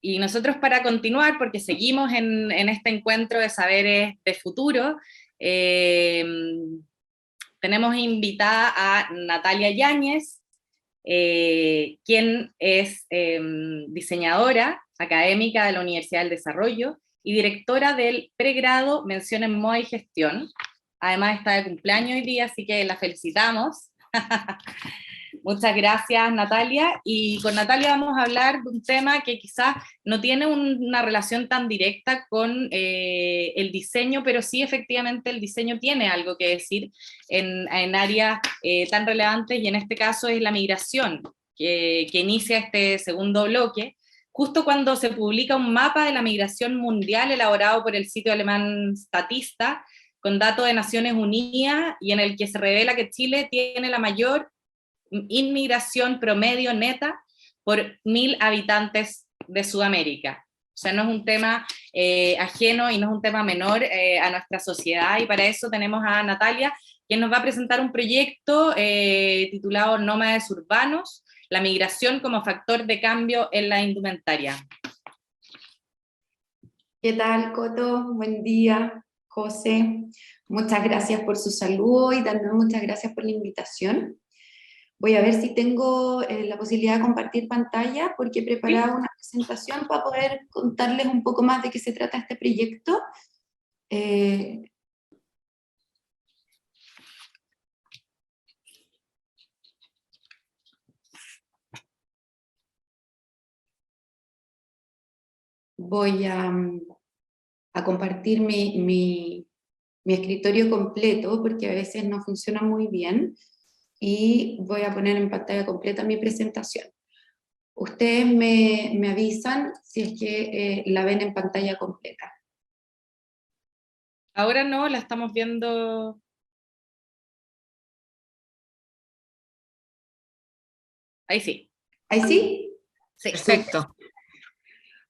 Y nosotros para continuar, porque seguimos en este encuentro de saberes de futuro, tenemos invitada a Natalia Yáñez, quien es diseñadora académica de la Universidad del Desarrollo y directora del pregrado Mención en Moda y Gestión. Además está de cumpleaños hoy día, así que la felicitamos. Muchas gracias, Natalia. Y con Natalia vamos a hablar de un tema que quizás no tiene una relación tan directa con el diseño, pero sí efectivamente el diseño tiene algo que decir en áreas tan relevantes, y en este caso es la migración, que inicia este segundo bloque, justo cuando se publica un mapa de la migración mundial elaborado por el sitio alemán Statista, con datos de Naciones Unidas, y en el que se revela que Chile tiene la mayor inmigración promedio neta por 1000 habitantes de Sudamérica. O sea, no es un tema ajeno y no es un tema menor a nuestra sociedad, y para eso tenemos a Natalia, quien nos va a presentar un proyecto titulado Nómades Urbanos, la migración como factor de cambio en la indumentaria. ¿Qué tal, Coto? Buen día, José. Muchas gracias por su saludo y también muchas gracias por la invitación. Voy a ver si tengo la posibilidad de compartir pantalla, porque he preparado una presentación para poder contarles un poco más de qué se trata este proyecto. Voy a compartir mi escritorio completo, porque a veces no funciona muy bien, y voy a poner en pantalla completa mi presentación. Ustedes me avisan si es que la ven en pantalla completa. Ahora no, la estamos viendo. Ahí sí. ¿Ahí sí? Sí. Perfecto.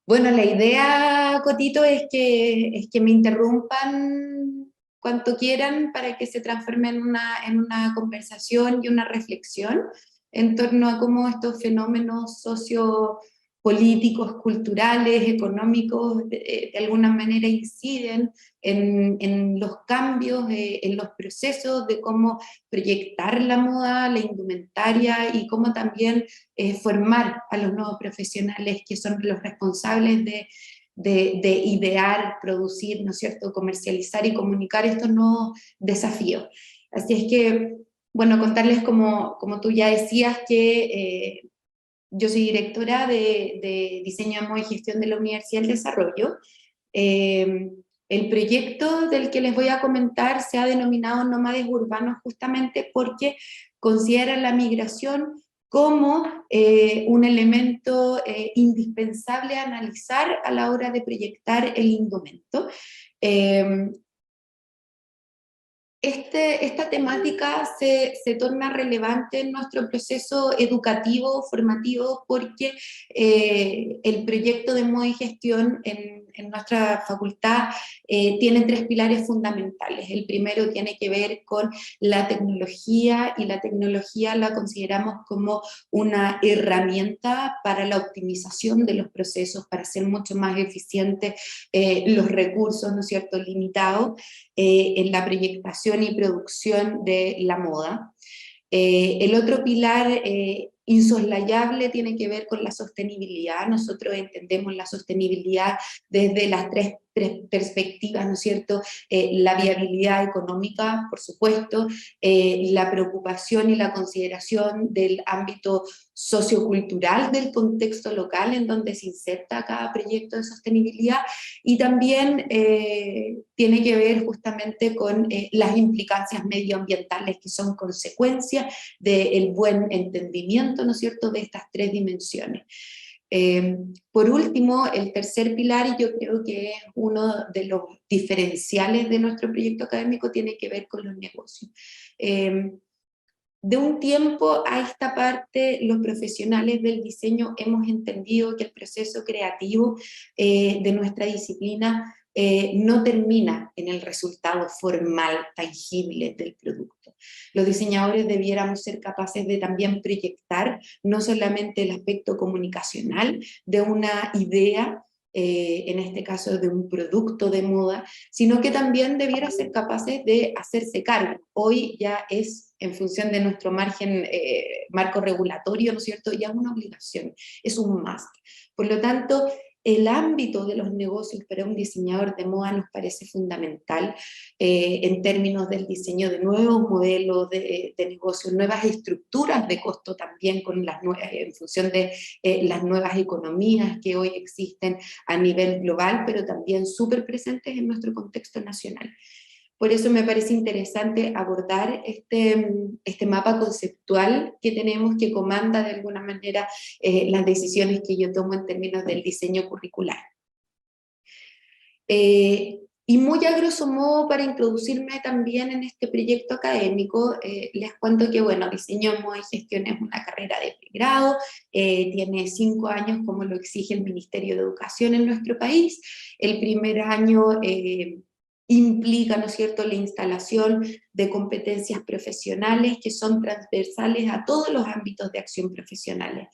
Bueno, la idea, Cotito, es que me interrumpan cuanto quieran para que se transforme en una conversación y una reflexión en torno a cómo estos fenómenos sociopolíticos, culturales, económicos, de alguna manera inciden en los cambios, en los procesos de cómo proyectar la moda, la indumentaria, y cómo también formar a los nuevos profesionales que son los responsables de idear, producir, ¿no es cierto?, comercializar y comunicar estos nuevos desafíos. Así es que, bueno, contarles como tú ya decías que yo soy directora de Diseño de Moda y Gestión de la Universidad del Desarrollo. El proyecto del que les voy a comentar se ha denominado Nómades Urbanos justamente porque considera la migración como un elemento indispensable a analizar a la hora de proyectar el indumento. Esta temática se torna relevante en nuestro proceso educativo, formativo, porque el proyecto de moda y gestión en nuestra facultad tiene tres pilares fundamentales. El primero tiene que ver con la tecnología, y la tecnología la consideramos como una herramienta para la optimización de los procesos, para hacer mucho más eficientes los recursos, ¿no es cierto?, limitados en la proyectación y producción de la moda. El otro pilar insoslayable tiene que ver con la sostenibilidad. Nosotros entendemos la sostenibilidad desde las tres perspectivas, ¿no es cierto? La viabilidad económica, por supuesto, la preocupación y la consideración del ámbito sociocultural del contexto local en donde se inserta cada proyecto de sostenibilidad, y también tiene que ver justamente con las implicancias medioambientales que son consecuencia del buen entendimiento, ¿no es cierto?, de estas tres dimensiones. Por último, el tercer pilar, y yo creo que es uno de los diferenciales de nuestro proyecto académico, tiene que ver con los negocios. De un tiempo a esta parte, los profesionales del diseño hemos entendido que el proceso creativo de nuestra disciplina no termina en el resultado formal, tangible del producto. Los diseñadores debiéramos ser capaces de también proyectar no solamente el aspecto comunicacional de una idea, en este caso de un producto de moda, sino que también debiera ser capaces de hacerse cargo. Hoy ya es, en función de nuestro marco regulatorio, ¿no es cierto?, ya es una obligación, es un must. Por lo tanto, el ámbito de los negocios para un diseñador de moda nos parece fundamental, en términos del diseño de nuevos modelos de negocio, nuevas estructuras de costo también en función de las nuevas economías que hoy existen a nivel global, pero también súper presentes en nuestro contexto nacional. Por eso me parece interesante abordar este mapa conceptual que tenemos, que comanda de alguna manera las decisiones que yo tomo en términos del diseño curricular. Y muy a grosso modo, para introducirme también en este proyecto académico, les cuento que, bueno, diseño, moda y gestión es una carrera de pregrado, tiene 5 años como lo exige el Ministerio de Educación en nuestro país. El primer año implica, ¿no es cierto?, la instalación de competencias profesionales que son transversales a todos los ámbitos de acción profesionales.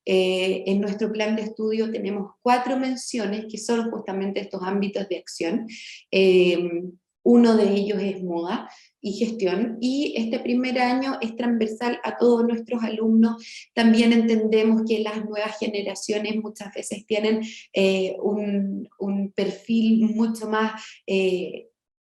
En nuestro plan de estudio tenemos 4 menciones que son justamente estos ámbitos de acción. Uno de ellos es moda y gestión, y este primer año es transversal a todos nuestros alumnos. También entendemos que las nuevas generaciones muchas veces tienen un perfil mucho más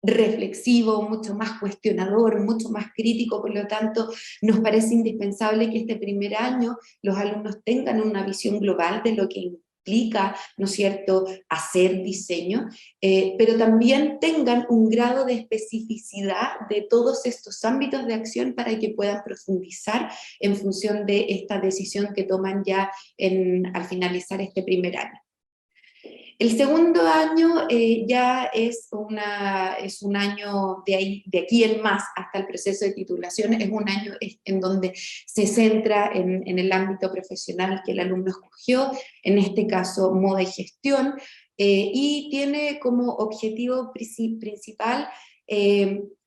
reflexivo, mucho más cuestionador, mucho más crítico. Por lo tanto, nos parece indispensable que este primer año los alumnos tengan una visión global de lo que implica, ¿no es cierto?, hacer diseño, pero también tengan un grado de especificidad de todos estos ámbitos de acción para que puedan profundizar en función de esta decisión que toman ya al finalizar este primer año. El segundo año ya es un año de aquí en más hasta el proceso de titulación, es un año en donde se centra en el ámbito profesional que el alumno escogió, en este caso moda y gestión, y tiene como objetivo principal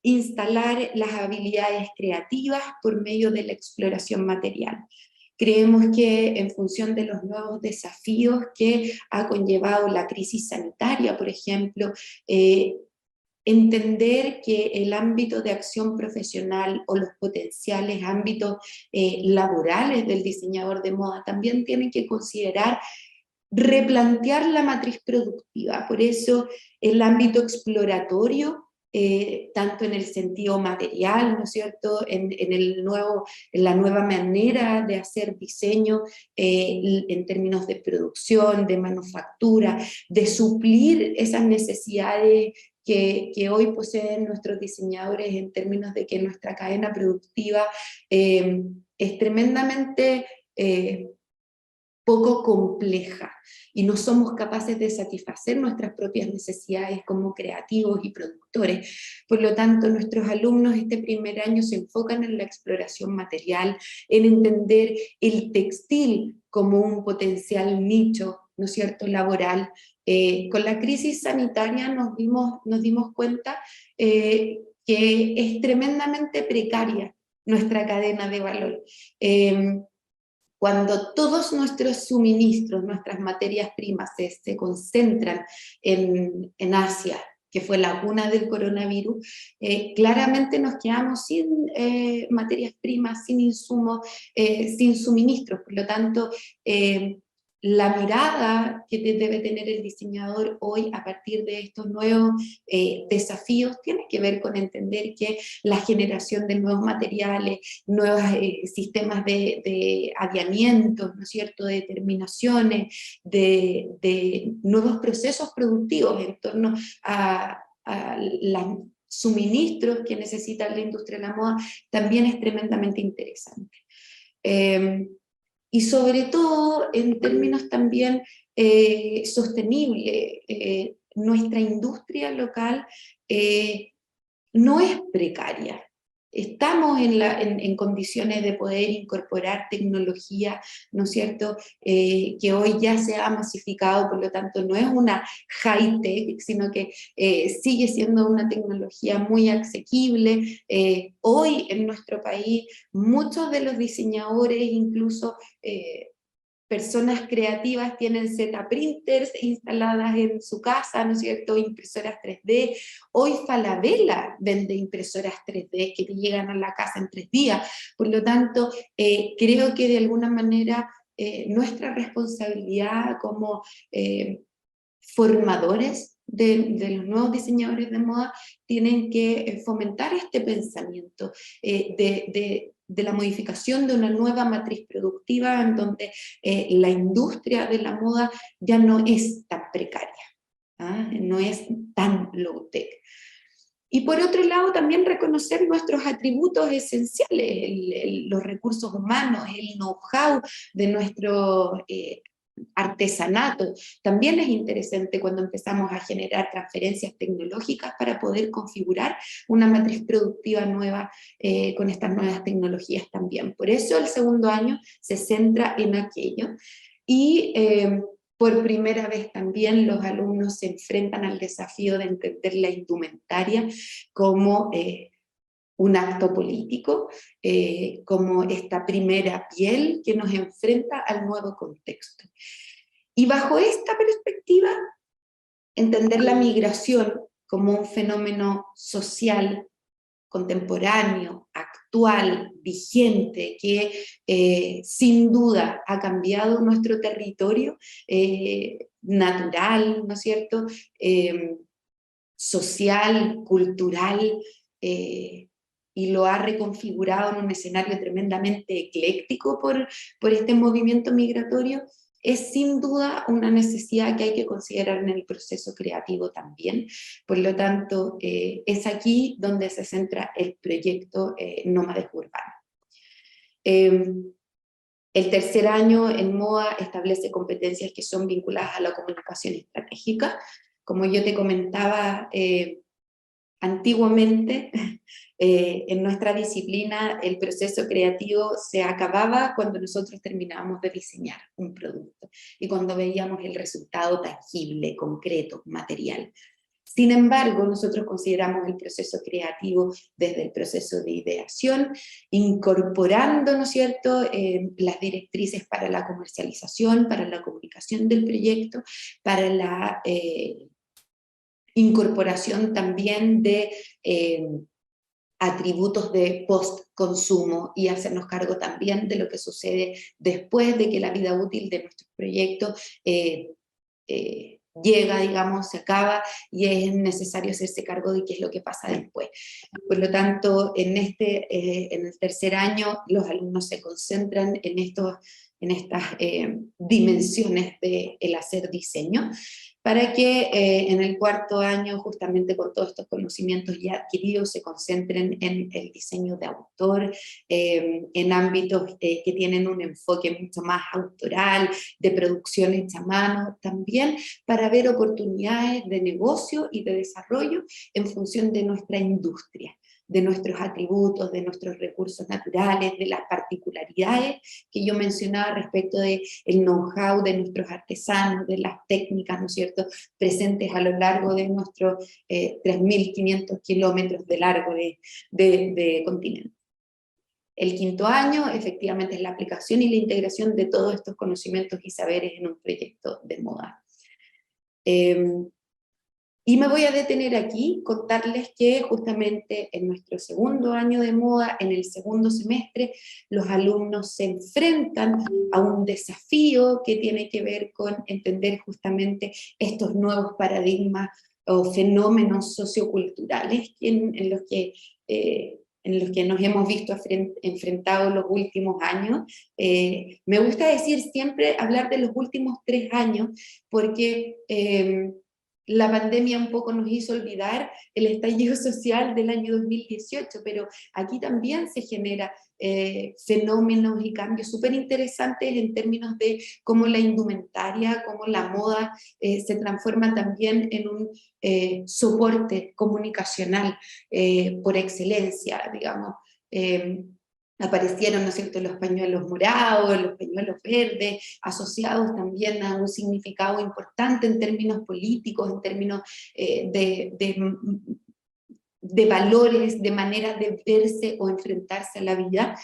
instalar las habilidades creativas por medio de la exploración material. Creemos que en función de los nuevos desafíos que ha conllevado la crisis sanitaria, por ejemplo, entender que el ámbito de acción profesional o los potenciales ámbitos laborales del diseñador de moda también tienen que considerar replantear la matriz productiva. Por eso el ámbito exploratorio, tanto en el sentido material, ¿no es cierto?, en la nueva manera de hacer diseño, en términos de producción, de manufactura, de suplir esas necesidades que hoy poseen nuestros diseñadores en términos de que nuestra cadena productiva es tremendamente poco compleja y no somos capaces de satisfacer nuestras propias necesidades como creativos y productores. Por lo tanto, nuestros alumnos este primer año se enfocan en la exploración material, en entender el textil como un potencial nicho, ¿no es cierto?, laboral. Con la crisis sanitaria nos dimos cuenta que es tremendamente precaria nuestra cadena de valor. Cuando todos nuestros suministros, nuestras materias primas se concentran en Asia, que fue la cuna del coronavirus, claramente nos quedamos sin materias primas, sin insumos, sin suministros. Por lo tanto, la mirada que debe tener el diseñador hoy a partir de estos nuevos desafíos tiene que ver con entender que la generación de nuevos materiales, nuevos sistemas de adiamientos, ¿no es cierto?, de terminaciones, de nuevos procesos productivos en torno a los suministros que necesita la industria de la moda, también es tremendamente interesante. Y sobre todo en términos también sostenibles, nuestra industria local no es precaria. estamos en condiciones de poder incorporar tecnología, ¿no es cierto?, que hoy ya se ha masificado, por lo tanto no es una high-tech, sino que sigue siendo una tecnología muy asequible. Hoy en nuestro país muchos de los diseñadores, incluso personas creativas, tienen Z-printers instaladas en su casa, ¿no es cierto?, impresoras 3D. Hoy Falabella vende impresoras 3D que te llegan a la casa en 3 días. Por lo tanto, creo que de alguna manera nuestra responsabilidad como formadores de los nuevos diseñadores de moda tienen que fomentar este pensamiento de la modificación de una nueva matriz productiva en donde la industria de la moda ya no es tan precaria, ¿ah? No es tan low-tech. Y por otro lado, también reconocer nuestros atributos esenciales, los recursos humanos, el know-how de nuestro artesanato. También es interesante cuando empezamos a generar transferencias tecnológicas para poder configurar una matriz productiva nueva con estas nuevas tecnologías también. Por eso el segundo año se centra en aquello. Y por primera vez también los alumnos se enfrentan al desafío de entender la indumentaria como un acto político, como esta primera piel que nos enfrenta al nuevo contexto. Y bajo esta perspectiva, entender la migración como un fenómeno social, contemporáneo, actual, vigente, que sin duda ha cambiado nuestro territorio natural, ¿no es cierto?, social, cultural, y lo ha reconfigurado en un escenario tremendamente ecléctico por este movimiento migratorio, es sin duda una necesidad que hay que considerar en el proceso creativo también. Por lo tanto, es aquí donde se centra el proyecto Nómades Urbanos. El tercer año en moda establece competencias que son vinculadas a la comunicación estratégica. Como yo te comentaba, antiguamente en nuestra disciplina el proceso creativo se acababa cuando nosotros terminábamos de diseñar un producto y cuando veíamos el resultado tangible, concreto, material. Sin embargo, nosotros consideramos el proceso creativo desde el proceso de ideación, incorporando, ¿no es cierto?, las directrices para la comercialización, para la comunicación del proyecto, para la incorporación también de atributos de post-consumo y hacernos cargo también de lo que sucede después de que la vida útil de nuestros proyectos llega, digamos, se acaba y es necesario hacerse cargo de qué es lo que pasa después. Por lo tanto, en el tercer año los alumnos se concentran en estas dimensiones del hacer diseño, para que en el cuarto año, justamente con todos estos conocimientos ya adquiridos, se concentren en el diseño de autor, en ámbitos que tienen un enfoque mucho más autoral, de producción hecha a mano, también para ver oportunidades de negocio y de desarrollo en función de nuestra industria, de nuestros atributos, de nuestros recursos naturales, de las particularidades que yo mencionaba respecto del know-how de nuestros artesanos, de las técnicas, ¿no es cierto?, presentes a lo largo de nuestros 3.500 kilómetros de largo de continente. El quinto año, efectivamente, es la aplicación y la integración de todos estos conocimientos y saberes en un proyecto de moda. Y me voy a detener aquí, contarles que justamente en nuestro segundo año de moda, en el segundo semestre, los alumnos se enfrentan a un desafío que tiene que ver con entender justamente estos nuevos paradigmas o fenómenos socioculturales en los que nos hemos visto enfrentados los últimos años. Me gusta decir siempre, hablar de los últimos 3 años, porque la pandemia un poco nos hizo olvidar el estallido social del año 2018, pero aquí también se genera fenómenos y cambios súper interesantes en términos de cómo la indumentaria, cómo la moda se transforma también en un soporte comunicacional por excelencia, digamos. Aparecieron, ¿no es cierto?, los pañuelos morados, los pañuelos verdes, asociados también a un significado importante en términos políticos, en términos de valores, de manera de verse o enfrentarse a la vida.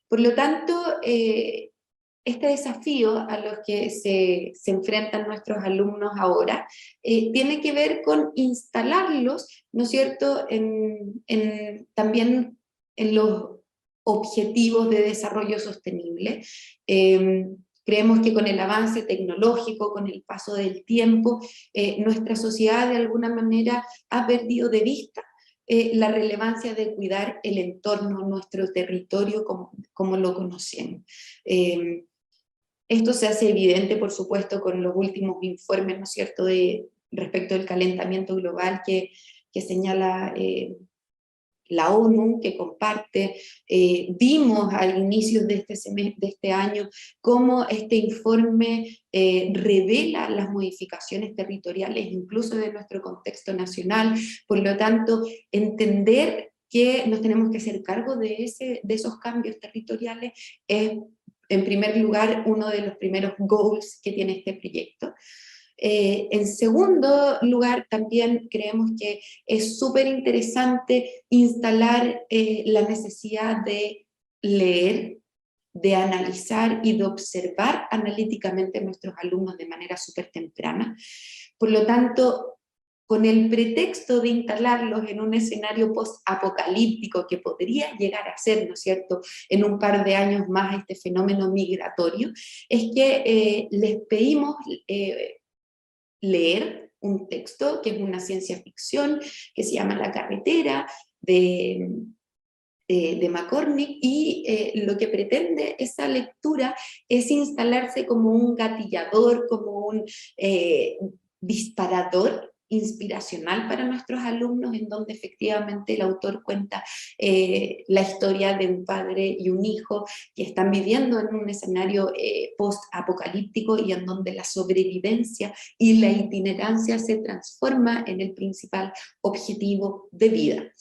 Por lo tanto, este desafío a los que se enfrentan nuestros alumnos ahora tiene que ver con instalarlos, ¿no es cierto?, también en los objetivos de desarrollo sostenible. Creemos que con el avance tecnológico, con el paso del tiempo, nuestra sociedad de alguna manera ha perdido de vista la relevancia de cuidar el entorno, nuestro territorio como lo conocemos. Esto se hace evidente, por supuesto, con los últimos informes, ¿no es cierto?, respecto del calentamiento global que señala la ONU, que comparte. Vimos al inicio de este año cómo este informe revela las modificaciones territoriales, incluso de nuestro contexto nacional. Por lo tanto, entender que nos tenemos que hacer cargo de esos cambios territoriales es, en primer lugar, uno de los primeros goals que tiene este proyecto. En segundo lugar, también creemos que es súper interesante instalar la necesidad de leer, de analizar y de observar analíticamente a nuestros alumnos de manera súper temprana. Por lo tanto, con el pretexto de instalarlos en un escenario post-apocalíptico que podría llegar a ser, ¿no es cierto?, en un par de años más este fenómeno migratorio, es que les pedimos leer un texto que es una ciencia ficción, que se llama La carretera, de McCormick, y lo que pretende esa lectura es instalarse como un gatillador, como un disparador inspiracional para nuestros alumnos, en donde efectivamente el autor cuenta la historia de un padre y un hijo que están viviendo en un escenario post-apocalíptico, y en donde la sobrevivencia y la itinerancia se transforma en el principal objetivo de vida.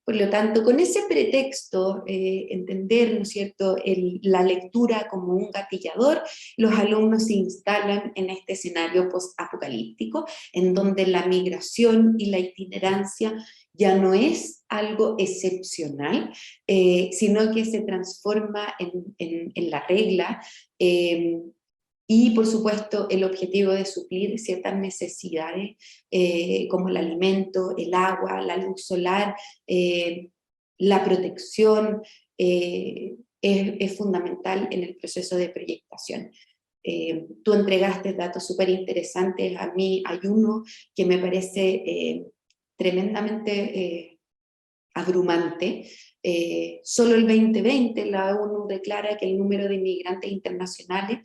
Por lo tanto, con ese pretexto, entender, ¿no es cierto?, la lectura como un gatillador, los alumnos se instalan en este escenario post-apocalíptico, en donde la migración y la itinerancia ya no es algo excepcional, sino que se transforma en la regla, y por supuesto el objetivo de suplir ciertas necesidades como el alimento, el agua, la luz solar, la protección, es fundamental en el proceso de proyectación. Tú entregaste datos súper interesantes. A mí hay uno que me parece tremendamente abrumante. Solo el 2020 la ONU declara que el número de inmigrantes internacionales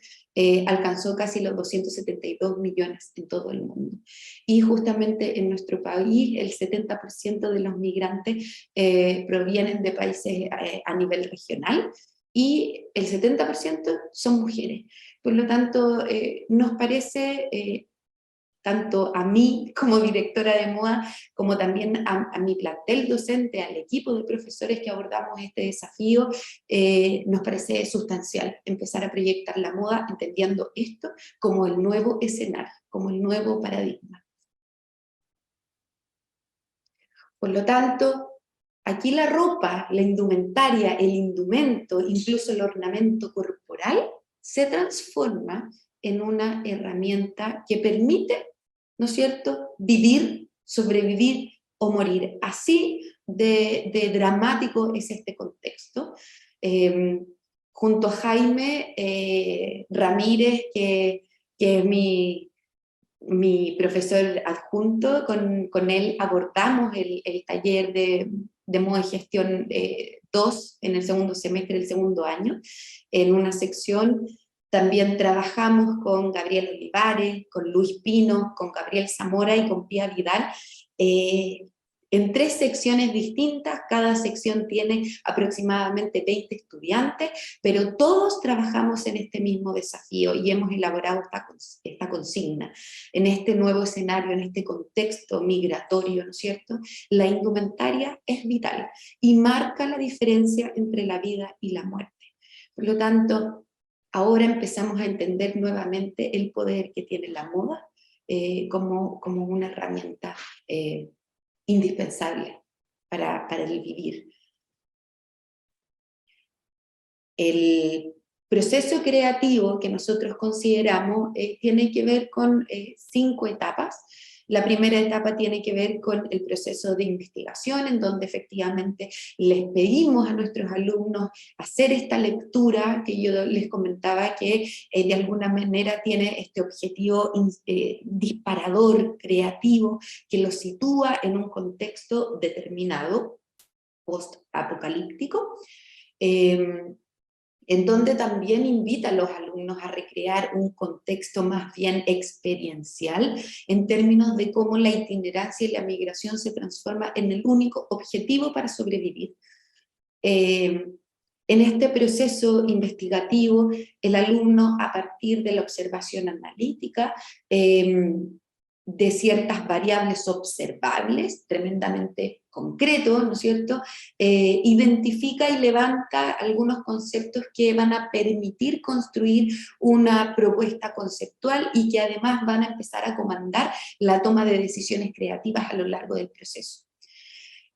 alcanzó casi los 272 millones en todo el mundo. Y justamente en nuestro país el 70% de los migrantes provienen de países a nivel regional, y el 70% son mujeres. Por lo tanto, nos parece tanto a mí como directora de moda, como también a mi plantel docente, al equipo de profesores que abordamos este desafío, nos parece sustancial empezar a proyectar la moda entendiendo esto como el nuevo escenario, como el nuevo paradigma. Por lo tanto, aquí la ropa, la indumentaria, el indumento, incluso el ornamento corporal, se transforma en una herramienta que permite, ¿no es cierto?, vivir, sobrevivir o morir. Así de dramático es este contexto. Junto a Jaime Ramírez, que es mi profesor adjunto, con él abordamos el taller de moda y gestión 2 en el segundo semestre del segundo año, en una sección También trabajamos con Gabriel Olivares, con Luis Pino, con Gabriel Zamora y con Pía Vidal, en 3 secciones distintas. Cada sección tiene aproximadamente 20 estudiantes, pero todos trabajamos en este mismo desafío y hemos elaborado esta consigna. En este nuevo escenario, en este contexto migratorio, ¿no es cierto?, la indumentaria es vital y marca la diferencia entre la vida y la muerte. Por lo tanto, ahora empezamos a entender nuevamente el poder que tiene la moda como una herramienta indispensable para el vivir. El proceso creativo que nosotros consideramos tiene que ver con 5 etapas. La primera etapa tiene que ver con el proceso de investigación, en donde efectivamente les pedimos a nuestros alumnos hacer esta lectura que yo les comentaba, que de alguna manera tiene este objetivo disparador, creativo, que los sitúa en un contexto determinado, post-apocalíptico, en donde también invita a los alumnos a recrear un contexto más bien experiencial en términos de cómo la itinerancia y la migración se transforma en el único objetivo para sobrevivir. En este proceso investigativo, el alumno, a partir de la observación analítica, de ciertas variables observables, tremendamente concretos, ¿no es cierto?, identifica y levanta algunos conceptos que van a permitir construir una propuesta conceptual y que además van a empezar a comandar la toma de decisiones creativas a lo largo del proceso.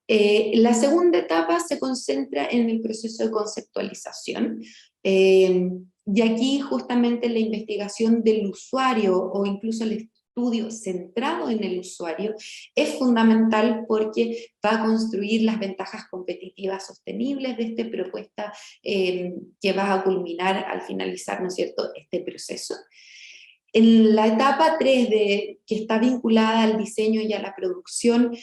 La segunda etapa se concentra en el proceso de conceptualización, y aquí justamente la investigación del usuario o incluso el estudio centrado en el usuario es fundamental porque va a construir las ventajas competitivas sostenibles de esta propuesta que va a culminar al finalizar, ¿no es cierto?, este proceso. En la etapa 3, que está vinculada al diseño y a la producción,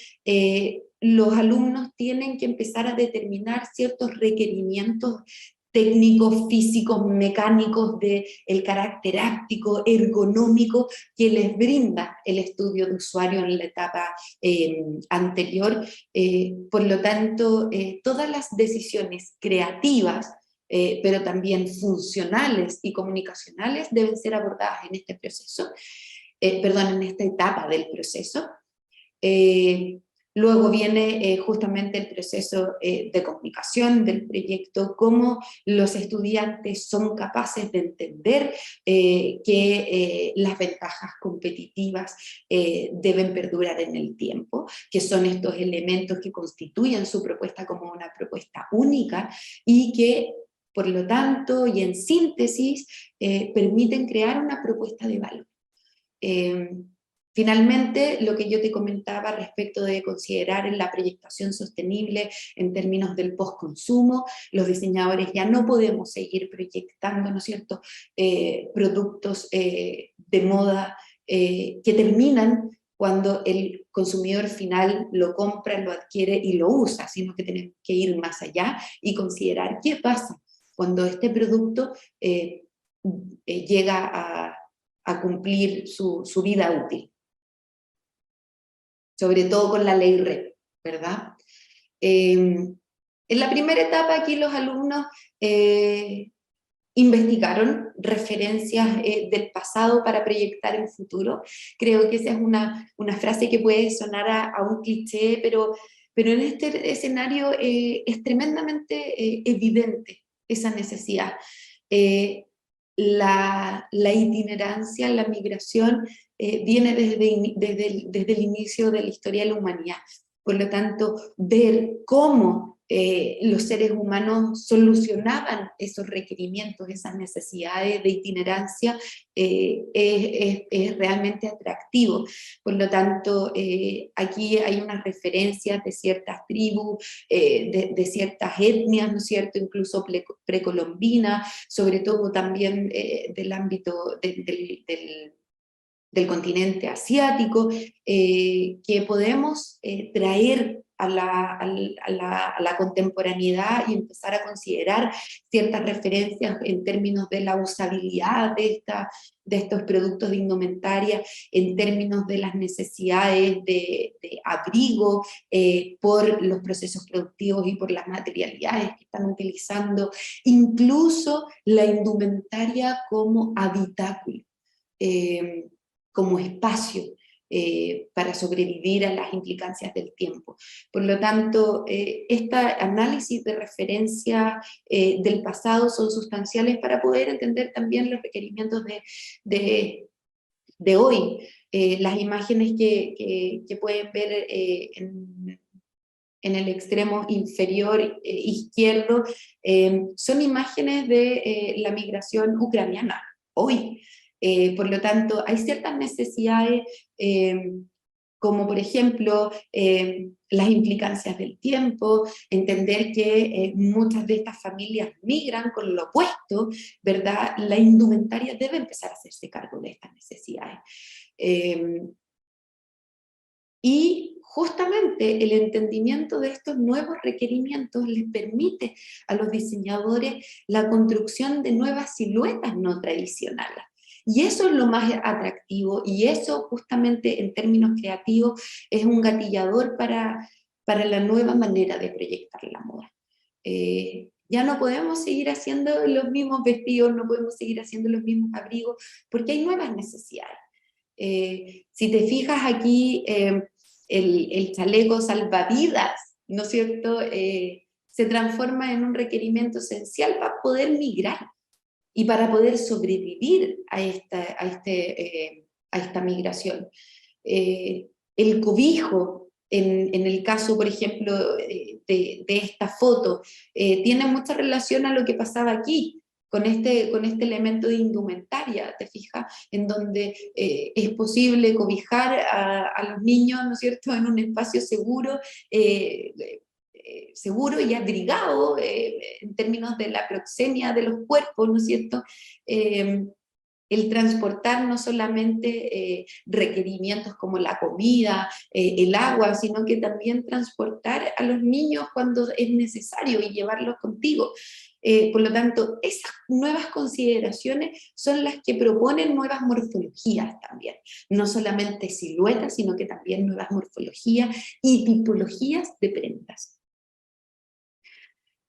los alumnos tienen que empezar a determinar ciertos requerimientos técnicos, físicos, mecánicos, del carácter áptico, ergonómico, que les brinda el estudio de usuario en la etapa anterior. Por lo tanto, todas las decisiones creativas, pero también funcionales y comunicacionales deben ser abordadas en este proceso, en esta etapa del proceso. Luego viene justamente el proceso de comunicación del proyecto, cómo los estudiantes son capaces de entender que las ventajas competitivas deben perdurar en el tiempo, que son estos elementos que constituyen su propuesta como una propuesta única y que, por lo tanto, y en síntesis, permiten crear una propuesta de valor. Finalmente, lo que yo te comentaba respecto de considerar en la proyectación sostenible en términos del postconsumo, los diseñadores ya no podemos seguir proyectando, ¿no es cierto?, productos de moda que terminan cuando el consumidor final lo compra, lo adquiere y lo usa, sino que tenemos que ir más allá y considerar qué pasa cuando este producto llega a cumplir su vida útil. Sobre todo con la ley REP, ¿verdad? En la primera etapa aquí los alumnos investigaron referencias del pasado para proyectar el futuro. Creo que esa es una frase que puede sonar a un cliché, pero en este escenario es tremendamente evidente esa necesidad. La itinerancia, la migración, viene desde el inicio de la historia de la humanidad. Por lo tanto, ver cómo los seres humanos solucionaban esos requerimientos, esas necesidades de itinerancia, es realmente atractivo. Por lo tanto, aquí hay unas referencias de ciertas tribus, de ciertas etnias, ¿no es cierto?, incluso precolombinas, sobre todo también del ámbito del del continente asiático, que podemos traer a la contemporaneidad y empezar a considerar ciertas referencias en términos de la usabilidad de estos productos de indumentaria, en términos de las necesidades de abrigo por los procesos productivos y por las materialidades que están utilizando, incluso la indumentaria como habitáculo, como espacio para sobrevivir a las implicancias del tiempo. Por lo tanto, este análisis de referencia del pasado son sustanciales para poder entender también los requerimientos de hoy. Las imágenes que pueden ver en el extremo inferior izquierdo son imágenes de la migración ucraniana, hoy. Por lo tanto, hay ciertas necesidades, como por ejemplo las implicancias del tiempo, entender que muchas de estas familias migran con lo opuesto, ¿verdad? La indumentaria debe empezar a hacerse cargo de estas necesidades. Y justamente el entendimiento de estos nuevos requerimientos les permite a los diseñadores la construcción de nuevas siluetas no tradicionales. Y eso es lo más atractivo, y eso justamente en términos creativos es un gatillador para la nueva manera de proyectar la moda. Ya no podemos seguir haciendo los mismos vestidos, no podemos seguir haciendo los mismos abrigos, porque hay nuevas necesidades. Si te fijas aquí, el chaleco salvavidas, ¿no es cierto?, se transforma en un requerimiento esencial para poder migrar y para poder sobrevivir a esta migración. El cobijo, en el caso, por ejemplo, de esta foto, tiene mucha relación a lo que pasaba aquí, con este elemento de indumentaria, ¿te fijas? En donde es posible cobijar a los niños, ¿no es cierto?, en un espacio seguro, seguro y abrigado en términos de la proxemia de los cuerpos, ¿no es cierto? El transportar no solamente requerimientos como la comida, el agua, sino que también transportar a los niños cuando es necesario y llevarlos contigo. Por lo tanto, esas nuevas consideraciones son las que proponen nuevas morfologías también. No solamente siluetas, sino que también nuevas morfologías y tipologías de prendas.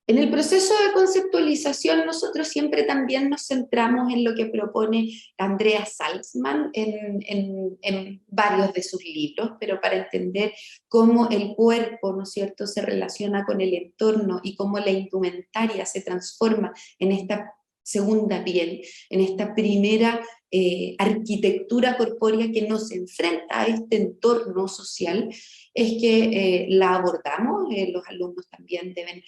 En el proceso de conceptualización nosotros siempre también nos centramos en lo que propone Andreas Salzman en varios de sus libros, pero para entender cómo el cuerpo, ¿no es cierto?, se relaciona con el entorno y cómo la indumentaria se transforma en esta segunda piel, en esta primera arquitectura corpórea que nos enfrenta a este entorno social, es que la abordamos. Los alumnos también deben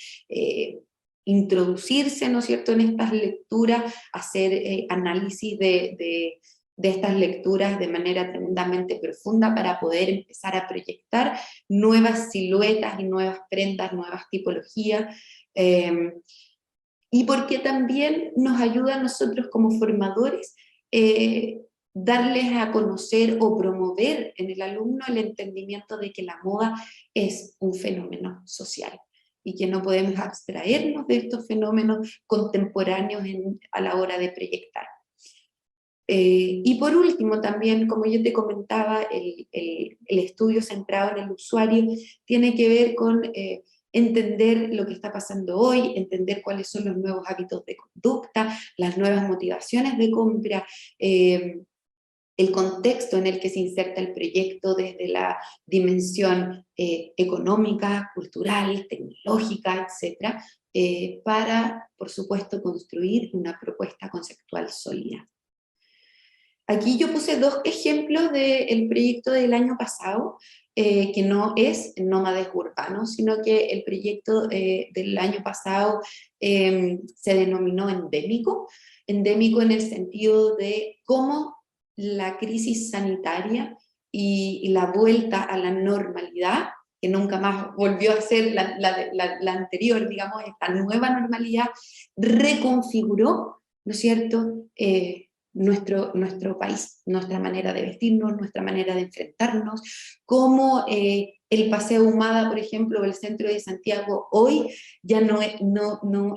introducirse, ¿no es cierto?, en estas lecturas, hacer análisis de estas lecturas de manera tremendamente profunda para poder empezar a proyectar nuevas siluetas y nuevas prendas, nuevas tipologías, y porque también nos ayuda a nosotros como formadores darles a conocer o promover en el alumno el entendimiento de que la moda es un fenómeno social y que no podemos abstraernos de estos fenómenos contemporáneos a la hora de proyectar. Y por último también, como yo te comentaba, el estudio centrado en el usuario tiene que ver con entender lo que está pasando hoy, entender cuáles son los nuevos hábitos de conducta, las nuevas motivaciones de compra, el contexto en el que se inserta el proyecto desde la dimensión económica, cultural, tecnológica, etc., para, por supuesto, construir una propuesta conceptual sólida. Aquí yo puse dos ejemplos del proyecto del año pasado, que no es Nómades Urbanos, sino que el proyecto del año pasado se denominó endémico en el sentido de cómo la crisis sanitaria y la vuelta a la normalidad, que nunca más volvió a ser la anterior, digamos, esta nueva normalidad, reconfiguró, ¿no es cierto?, nuestro país, nuestra manera de vestirnos, nuestra manera de enfrentarnos, cómo el Paseo Humada, por ejemplo, o el centro de Santiago hoy ya no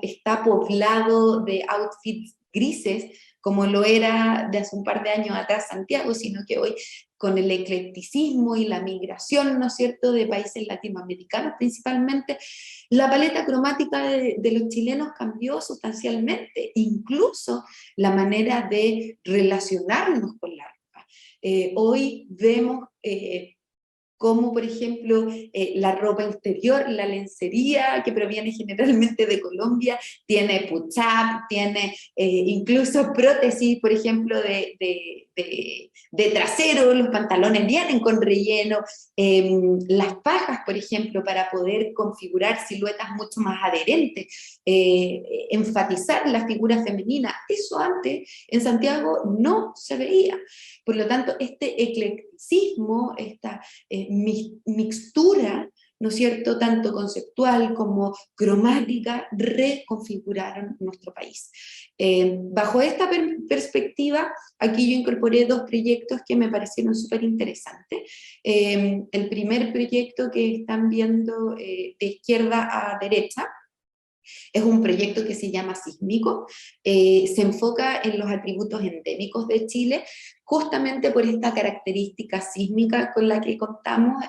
está poblado de outfits grises, como lo era de hace un par de años atrás Santiago, sino que hoy con el eclecticismo y la migración, ¿no es cierto?, de países latinoamericanos principalmente, la paleta cromática de los chilenos cambió sustancialmente, incluso la manera de relacionarnos con la ropa. Hoy vemos como por ejemplo la ropa interior, la lencería, que proviene generalmente de Colombia, tiene push-up, tiene incluso prótesis, por ejemplo, de trasero, los pantalones vienen con relleno, las fajas, por ejemplo, para poder configurar siluetas mucho más adherentes, enfatizar la figura femenina. Eso antes en Santiago no se veía. Por lo tanto, este eclecticismo, esta mixtura, ¿no es cierto?, tanto conceptual como cromática, reconfiguraron nuestro país. Bajo esta perspectiva, aquí yo incorporé dos proyectos que me parecieron súper interesantes. El primer proyecto que están viendo de izquierda a derecha, es un proyecto que se llama Sísmico, se enfoca en los atributos endémicos de Chile, justamente por esta característica sísmica con la que contamos.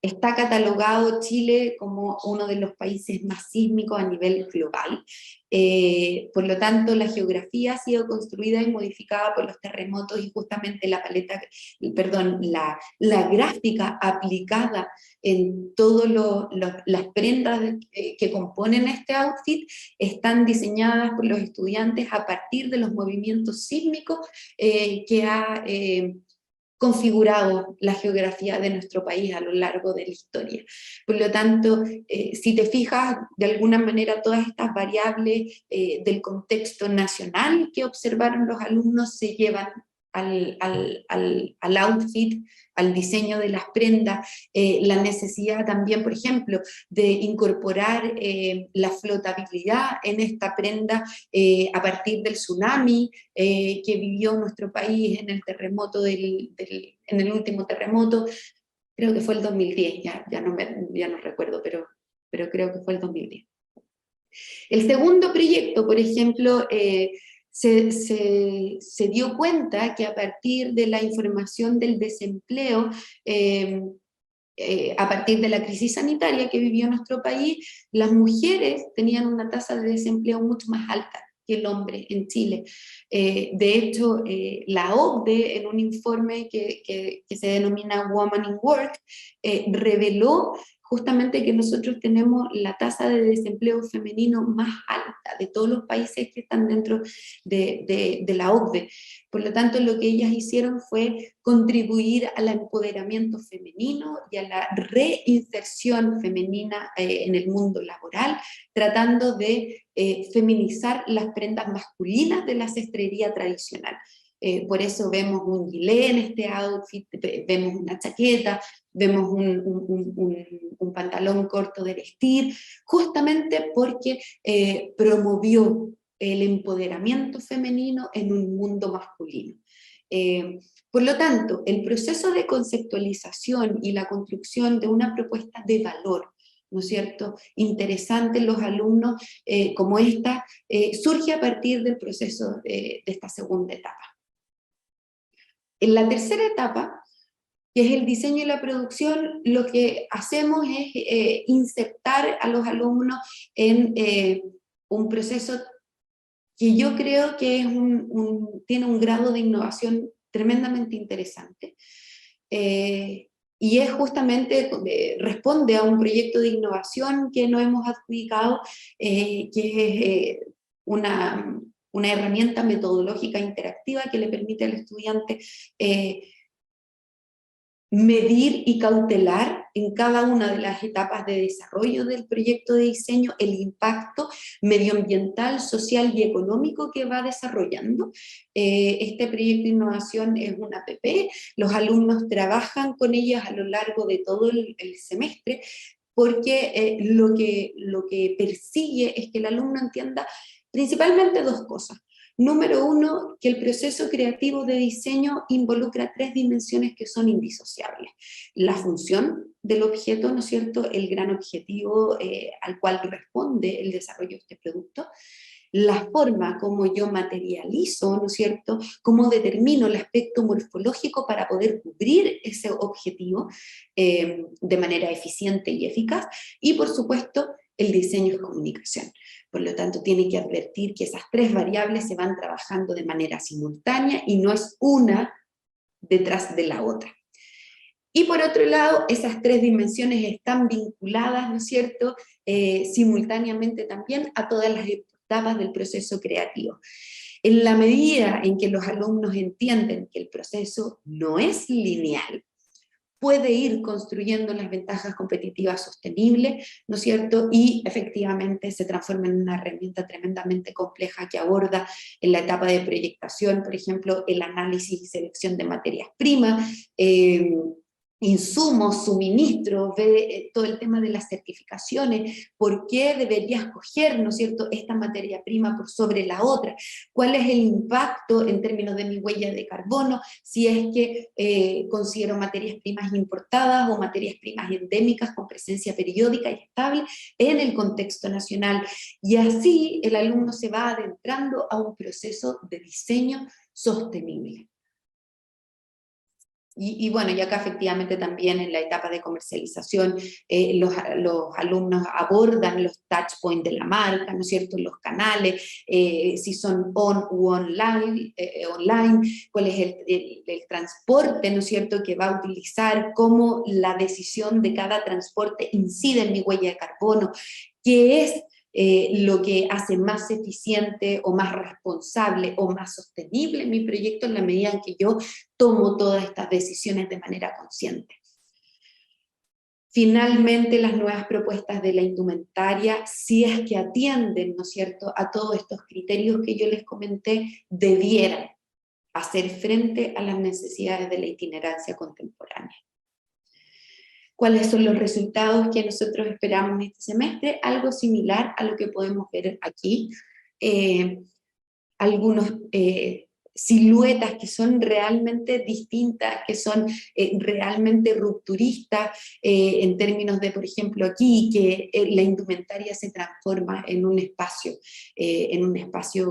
Está catalogado Chile como uno de los países más sísmicos a nivel global. Por lo tanto, la geografía ha sido construida y modificada por los terremotos, y justamente la paleta, perdón, la gráfica aplicada en todas las prendas que componen este outfit están diseñadas por los estudiantes a partir de los movimientos sísmicos que ha configurado la geografía de nuestro país a lo largo de la historia. Por lo tanto, si te fijas, de alguna manera todas estas variables del contexto nacional que observaron los alumnos se llevan al outfit, al diseño de las prendas, la necesidad también, por ejemplo, de incorporar la flotabilidad en esta prenda a partir del tsunami que vivió nuestro país en el terremoto en el último terremoto, creo que fue el 2010, ya no recuerdo, pero creo que fue el 2010. El segundo proyecto, por ejemplo, se dio cuenta que a partir de la información del desempleo, a partir de la crisis sanitaria que vivió nuestro país, las mujeres tenían una tasa de desempleo mucho más alta que el hombre en Chile. De hecho, la OCDE, en un informe que se denomina Women in Work, reveló justamente que nosotros tenemos la tasa de desempleo femenino más alta de todos los países que están dentro de la OCDE. Por lo tanto, lo que ellas hicieron fue contribuir al empoderamiento femenino y a la reinserción femenina en el mundo laboral, tratando de feminizar las prendas masculinas de la sastrería tradicional. Por eso vemos un gilet en este outfit, vemos una chaqueta, vemos un pantalón corto de vestir, justamente porque promovió el empoderamiento femenino en un mundo masculino. Por lo tanto, el proceso de conceptualización y la construcción de una propuesta de valor, ¿no es cierto?, interesante en los alumnos como esta, surge a partir del proceso de esta segunda etapa. En la tercera etapa, que es el diseño y la producción, lo que hacemos es insertar a los alumnos en un proceso que yo creo que es tiene un grado de innovación tremendamente interesante. Y es justamente, responde a un proyecto de innovación que nos hemos adjudicado, que es una herramienta metodológica interactiva que le permite al estudiante medir y cautelar en cada una de las etapas de desarrollo del proyecto de diseño el impacto medioambiental, social y económico que va desarrollando. Este proyecto de innovación es una app, los alumnos trabajan con ellas a lo largo de todo el semestre, porque lo que persigue es que el alumno entienda principalmente dos cosas. Número uno, que el proceso creativo de diseño involucra tres dimensiones que son indisociables. La función del objeto, ¿no es cierto?, el gran objetivo al cual responde el desarrollo de este producto, la forma como yo materializo, ¿no es cierto?, cómo determino el aspecto morfológico para poder cubrir ese objetivo de manera eficiente y eficaz, y por supuesto, el diseño es comunicación. Por lo tanto, tiene que advertir que esas tres variables se van trabajando de manera simultánea y no es una detrás de la otra. Y por otro lado, esas tres dimensiones están vinculadas, ¿no es cierto?, simultáneamente también a todas las etapas del proceso creativo. En la medida en que los alumnos entienden que el proceso no es lineal, puede ir construyendo las ventajas competitivas sostenibles, ¿no es cierto? Y efectivamente se transforma en una herramienta tremendamente compleja que aborda en la etapa de proyectación, por ejemplo, el análisis y selección de materias primas, insumos, suministros, ve todo el tema de las certificaciones, por qué debería escoger, ¿no es cierto?, esta materia prima por sobre la otra, cuál es el impacto en términos de mi huella de carbono, si es que considero materias primas importadas o materias primas endémicas con presencia periódica y estable en el contexto nacional. Y así el alumno se va adentrando a un proceso de diseño sostenible. Y bueno, y acá efectivamente también en la etapa de comercialización los alumnos abordan los touch points de la marca, ¿no es cierto?, los canales, si son on u online, cuál es el transporte, ¿no es cierto?, que va a utilizar, cómo la decisión de cada transporte incide en mi huella de carbono, qué es lo que hace más eficiente o más responsable o más sostenible mi proyecto en la medida en que yo tomo todas estas decisiones de manera consciente. Finalmente, las nuevas propuestas de la indumentaria, si es que atienden, ¿no es cierto?, a todos estos criterios que yo les comenté, debieran hacer frente a las necesidades de la itinerancia contemporánea. ¿Cuáles son los resultados que nosotros esperamos este semestre? Algo similar a lo que podemos ver aquí. Algunos siluetas que son realmente distintas, que son realmente rupturistas, en términos de, por ejemplo, aquí, que la indumentaria se transforma en un espacio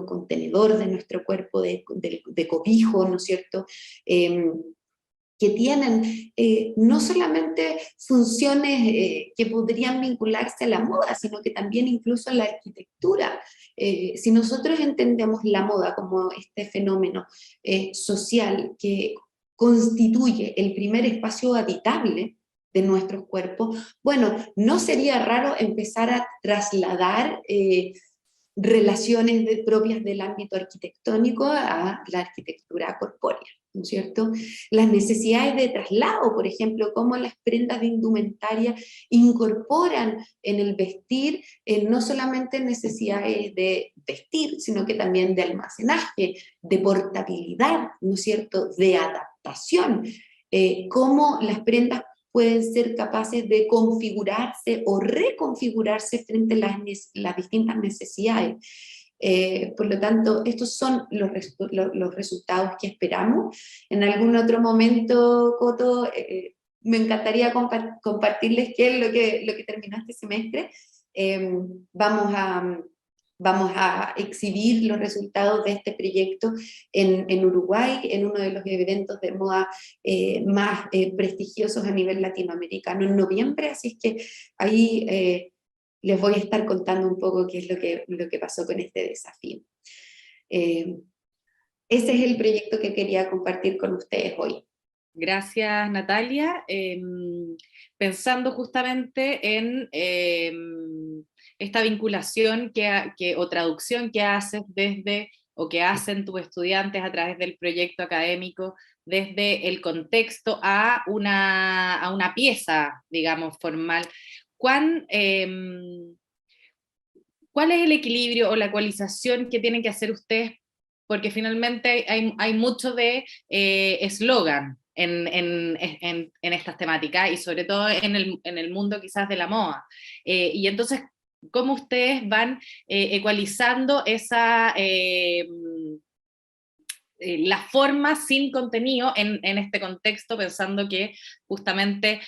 contenedor de nuestro cuerpo, de cobijo, ¿no es cierto?, que tienen no solamente funciones que podrían vincularse a la moda, sino que también incluso a la arquitectura. Si nosotros entendemos la moda como este fenómeno social que constituye el primer espacio habitable de nuestros cuerpos, bueno, no sería raro empezar a trasladar relaciones propias del ámbito arquitectónico a la arquitectura corpórea, ¿no es cierto? Las necesidades de traslado, por ejemplo, cómo las prendas de indumentaria incorporan en el vestir no solamente necesidades de vestir, sino que también de almacenaje, de portabilidad, ¿no es cierto?, de adaptación, cómo las prendas pueden ser capaces de configurarse o reconfigurarse frente a las distintas necesidades. Por lo tanto, estos son los resultados que esperamos. En algún otro momento, Coto, me encantaría compartirles qué es lo que terminó este semestre. Vamos a exhibir los resultados de este proyecto en Uruguay, en uno de los eventos de moda más prestigiosos a nivel latinoamericano en noviembre, así es que ahí les voy a estar contando un poco qué es lo que pasó con este desafío. Ese es el proyecto que quería compartir con ustedes hoy. Gracias, Natalia. Pensando justamente en esta vinculación o traducción que haces o que hacen tus estudiantes a través del proyecto académico, desde el contexto a una pieza, digamos, formal. ¿Cuál es el equilibrio o la ecualización que tienen que hacer ustedes? Porque finalmente hay mucho de eslogan en estas temáticas, y sobre todo en el mundo quizás de la moda. Y entonces, cómo ustedes van ecualizando esa... la forma sin contenido en este contexto, pensando que justamente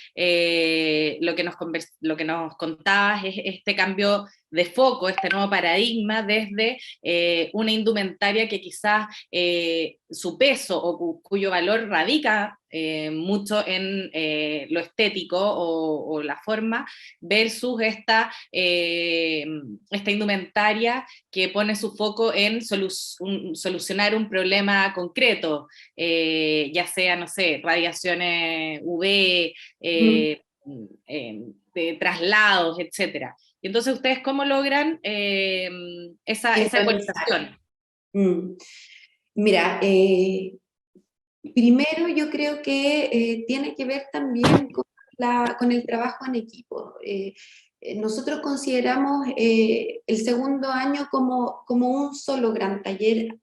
lo que nos contabas es este cambio de foco, este nuevo paradigma desde una indumentaria que quizás su peso o cuyo valor radica mucho en lo estético o la forma, versus esta indumentaria que pone su foco en solucionar un problema concreto, ya sea, no sé, radiaciones UV, de traslados, etcétera. Y entonces, ¿ustedes cómo logran esa Ecualizar. ecualización? Mm. Mira, primero yo creo que tiene que ver también con el trabajo en equipo. Nosotros consideramos el segundo año como un solo gran taller,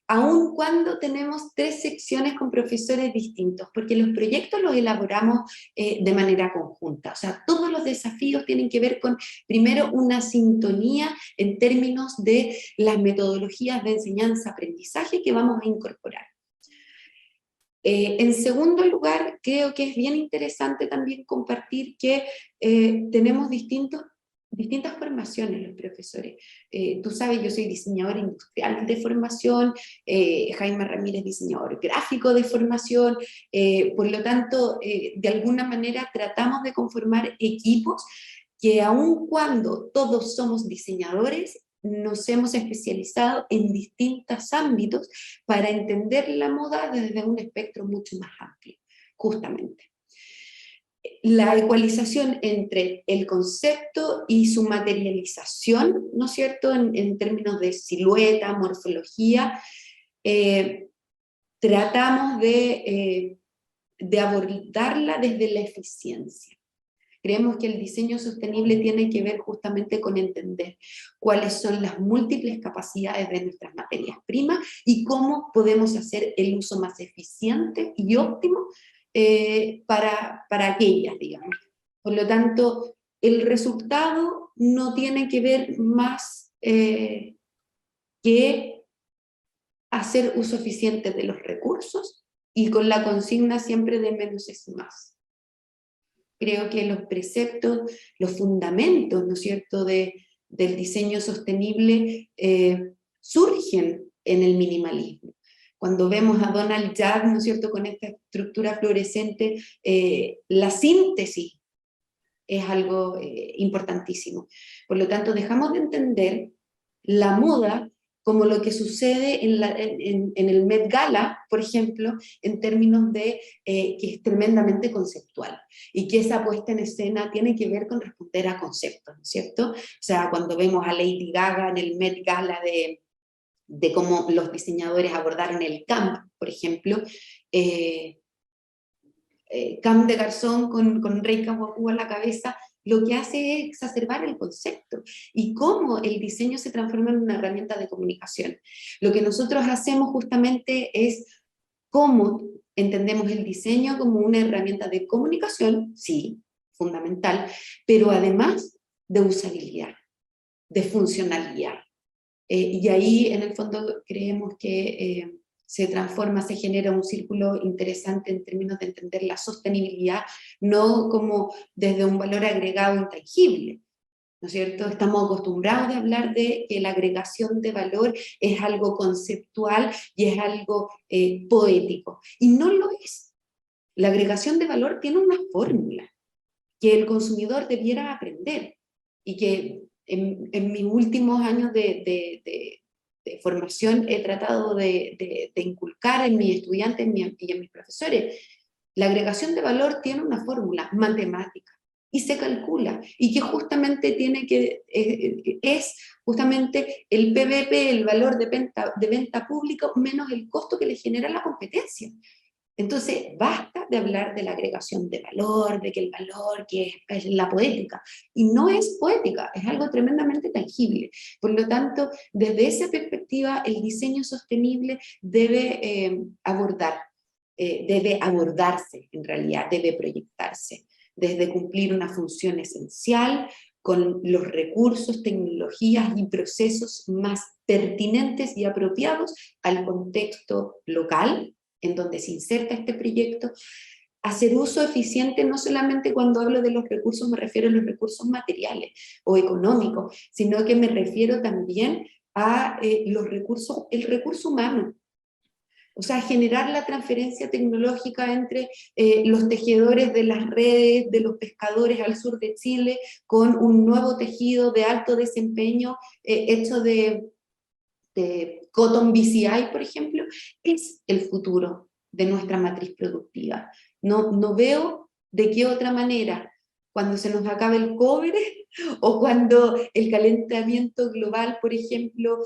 aun cuando tenemos 3 secciones con profesores distintos, porque los proyectos los elaboramos de manera conjunta. O sea, todos los desafíos tienen que ver con, primero, una sintonía en términos de las metodologías de enseñanza-aprendizaje que vamos a incorporar. En segundo lugar, creo que es bien interesante también compartir que tenemos distintas formaciones los profesores. Tú sabes, yo soy diseñadora industrial de formación, Jaime Ramírez diseñador gráfico de formación, por lo tanto, de alguna manera tratamos de conformar equipos que aun cuando todos somos diseñadores, nos hemos especializado en distintos ámbitos para entender la moda desde un espectro mucho más amplio, justamente. La ecualización entre el concepto y su materialización, ¿no es cierto?, en términos de silueta, morfología, tratamos de abordarla desde la eficiencia. Creemos que el diseño sostenible tiene que ver justamente con entender cuáles son las múltiples capacidades de nuestras materias primas y cómo podemos hacer el uso más eficiente y óptimo para aquellas, digamos. Por lo tanto, el resultado no tiene que ver más que hacer uso eficiente de los recursos y con la consigna siempre de menos es más. Creo que los preceptos, los fundamentos, ¿no es cierto?, del diseño sostenible surgen en el minimalismo. Cuando vemos a Donald Judd, ¿no es cierto?, con esta estructura fluorescente, la síntesis es algo importantísimo. Por lo tanto, dejamos de entender la moda como lo que sucede en el Met Gala, por ejemplo, en términos de que es tremendamente conceptual y que esa puesta en escena tiene que ver con responder a conceptos, ¿no es cierto? O sea, cuando vemos a Lady Gaga en el Met Gala de cómo los diseñadores abordaron el camp, por ejemplo, Camp de Garzón con Rey Kawaku a la cabeza, lo que hace es exacerbar el concepto y cómo el diseño se transforma en una herramienta de comunicación. Lo que nosotros hacemos justamente es cómo entendemos el diseño como una herramienta de comunicación, sí, fundamental, pero además de usabilidad, de funcionalidad. Y ahí en el fondo creemos que se transforma, se genera un círculo interesante en términos de entender la sostenibilidad, no como desde un valor agregado intangible, ¿no es cierto? Estamos acostumbrados a hablar de que la agregación de valor es algo conceptual y es algo poético, y no lo es. La agregación de valor tiene una fórmula que el consumidor debiera aprender y que en mis últimos años de formación he tratado de inculcar en mis estudiantes y en mis profesores. La agregación de valor tiene una fórmula matemática y se calcula, y que justamente es justamente el PVP, el valor de venta público, menos el costo que le genera la competencia. Entonces, basta de hablar de la agregación de valor, de que el valor que es la poética, y no es poética, es algo tremendamente tangible. Por lo tanto, desde esa perspectiva, el diseño sostenible debe debe abordarse, en realidad, debe proyectarse, desde cumplir una función esencial con los recursos, tecnologías y procesos más pertinentes y apropiados al contexto local en donde se inserta este proyecto, hacer uso eficiente. No solamente cuando hablo de los recursos me refiero a los recursos materiales o económicos, sino que me refiero también a los recursos, el recurso humano. O sea, generar la transferencia tecnológica entre los tejedores de las redes, de los pescadores al sur de Chile, con un nuevo tejido de alto desempeño hecho de Cotton BCI, por ejemplo, es el futuro de nuestra matriz productiva. No veo de qué otra manera, cuando se nos acabe el cobre o cuando el calentamiento global, por ejemplo,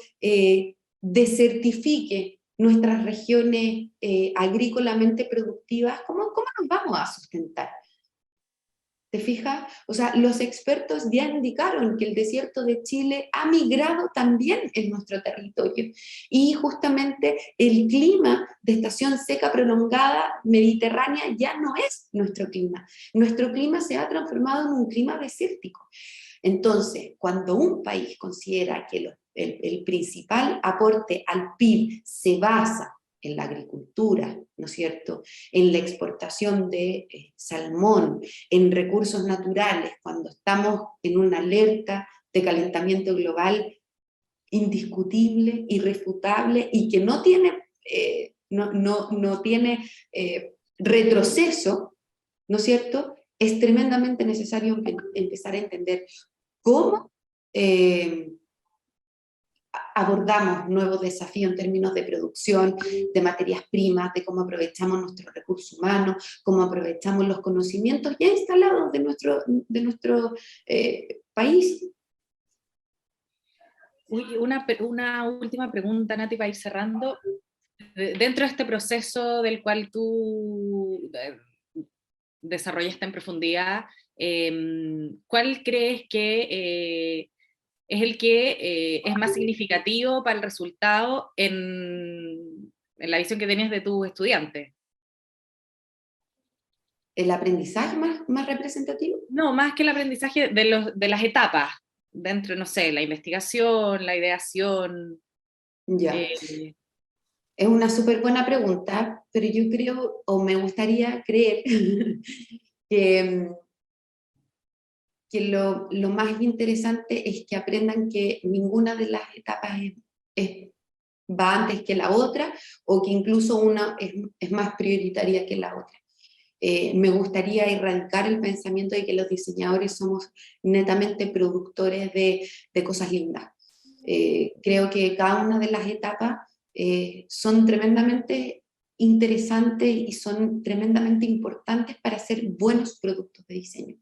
desertifique nuestras regiones agrícolamente productivas, ¿cómo nos vamos a sustentar? ¿Te fijas? O sea, los expertos ya indicaron que el desierto de Chile ha migrado también en nuestro territorio, y justamente el clima de estación seca prolongada mediterránea ya no es nuestro clima se ha transformado en un clima desértico. Entonces, cuando un país considera que el principal aporte al PIB se basa en la agricultura, ¿no es cierto?, en la exportación de salmón, en recursos naturales, cuando estamos en una alerta de calentamiento global indiscutible, irrefutable, y que no tiene, no tiene retroceso, ¿no es cierto?, es tremendamente necesario empezar a entender cómo abordamos nuevos desafíos en términos de producción, de materias primas, de cómo aprovechamos nuestros recursos humanos, cómo aprovechamos los conocimientos ya instalados de nuestro país. Uy, una última pregunta, Nati, para ir cerrando. Dentro de este proceso del cual tú desarrollaste en profundidad, ¿cuál crees que es el que es más significativo para el resultado en la visión que tenías de tus estudiantes? ¿El aprendizaje más representativo? No, más que el aprendizaje de las etapas, dentro, no sé, la investigación, la ideación. Ya. Es una súper buena pregunta, pero yo creo, o me gustaría creer, que, que lo más interesante es que aprendan que ninguna de las etapas va antes que la otra, o que incluso una es más prioritaria que la otra. Me gustaría erradicar el pensamiento de que los diseñadores somos netamente productores de cosas lindas. Creo que cada una de las etapas son tremendamente interesantes y son tremendamente importantes para hacer buenos productos de diseño.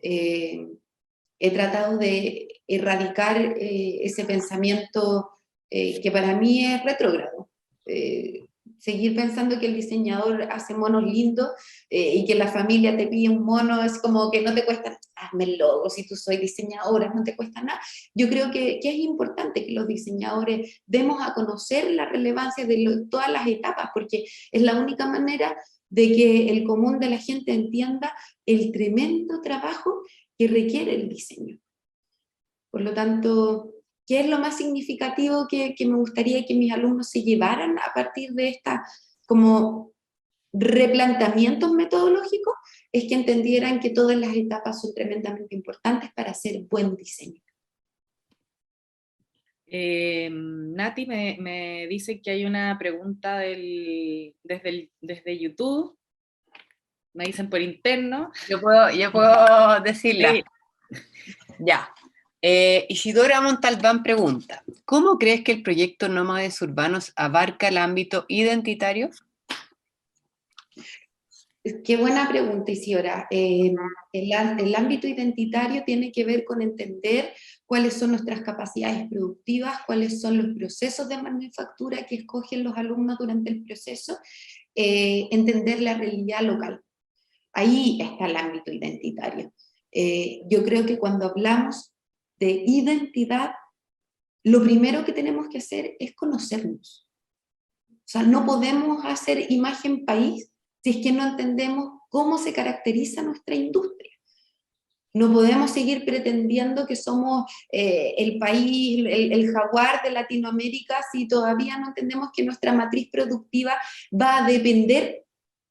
He tratado de erradicar ese pensamiento que para mí es retrógrado. Seguir pensando que el diseñador hace monos lindos y que la familia te pide un mono es como que no te cuesta, hazme el logo, si tú soy diseñadora no te cuesta nada. Yo creo que es importante que los diseñadores demos a conocer la relevancia de todas las etapas, porque es la única manera de que el común de la gente entienda el tremendo trabajo que requiere el diseño. Por lo tanto, ¿qué es lo más significativo que me gustaría que mis alumnos se llevaran a partir de esta como replanteamientos metodológicos? Es que entendieran que todas las etapas son tremendamente importantes para hacer buen diseño. Nati me dice que hay una pregunta desde YouTube. Me dicen por interno. Yo puedo decirla. Sí. Ya. Isidora Montalbán pregunta, ¿cómo crees que el proyecto Nómades Urbanos abarca el ámbito identitario? Qué buena pregunta, Isidora. El ámbito identitario tiene que ver con entender cuáles son nuestras capacidades productivas, cuáles son los procesos de manufactura que escogen los alumnos durante el proceso, entender la realidad local. Ahí está el ámbito identitario. Yo creo que cuando hablamos de identidad, lo primero que tenemos que hacer es conocernos. O sea, no podemos hacer imagen país si es que no entendemos cómo se caracteriza nuestra industria. No podemos seguir pretendiendo que somos el país, el jaguar de Latinoamérica, si todavía no entendemos que nuestra matriz productiva va a depender,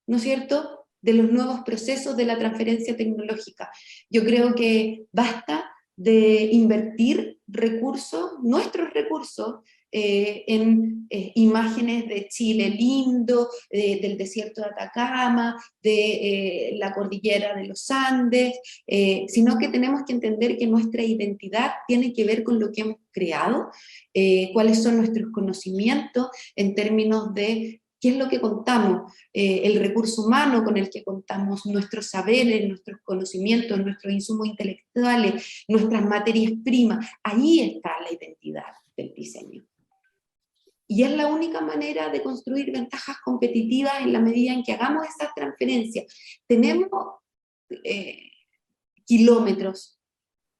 ¿no es cierto?, de los nuevos procesos de la transferencia tecnológica. Yo creo que basta de invertir recursos, nuestros recursos, en imágenes de Chile lindo, del desierto de Atacama, de la cordillera de los Andes, sino que tenemos que entender que nuestra identidad tiene que ver con lo que hemos creado, cuáles son nuestros conocimientos en términos de qué es lo que contamos, el recurso humano con el que contamos, nuestros saberes, nuestros conocimientos, nuestros insumos intelectuales, nuestras materias primas. Ahí está la identidad del diseño. Y es la única manera de construir ventajas competitivas en la medida en que hagamos esas transferencias. Tenemos kilómetros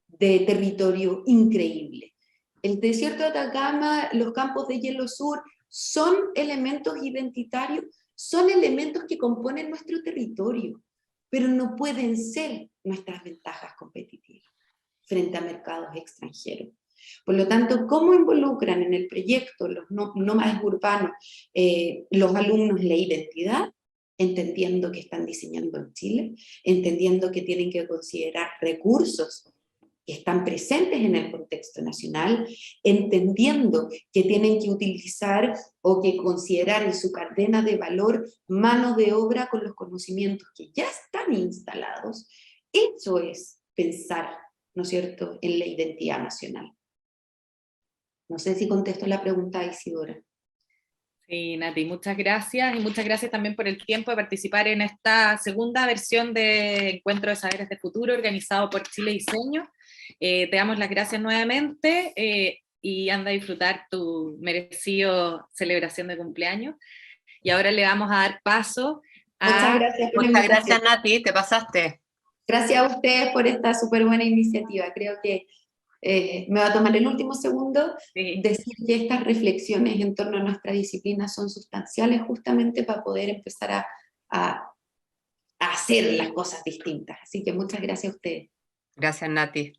de territorio increíble. El desierto de Atacama, los campos de hielo sur, son elementos identitarios, son elementos que componen nuestro territorio, pero no pueden ser nuestras ventajas competitivas frente a mercados extranjeros. Por lo tanto, ¿cómo involucran en el proyecto los nómadas urbanos, los alumnos, la identidad? Entendiendo que están diseñando en Chile, entendiendo que tienen que considerar recursos que están presentes en el contexto nacional, entendiendo que tienen que utilizar o que considerar en su cadena de valor mano de obra con los conocimientos que ya están instalados. Eso es pensar, ¿no es cierto?, en la identidad nacional. No sé si contesto la pregunta, Isidora. Sí, Nati, muchas gracias, y muchas gracias también por el tiempo de participar en esta segunda versión de Encuentro de Saberes de Futuro, organizado por Chile Diseño. Te damos las gracias nuevamente, y anda a disfrutar tu merecido celebración de cumpleaños. Y ahora le vamos a dar paso a... Muchas gracias por la Muchas invitación. gracias, Nati, te pasaste. Gracias a ustedes por esta súper buena iniciativa. Creo que me va a tomar el último segundo decir que estas reflexiones en torno a nuestra disciplina son sustanciales justamente para poder empezar a hacer las cosas distintas. Así que muchas gracias a ustedes. Gracias, Nati.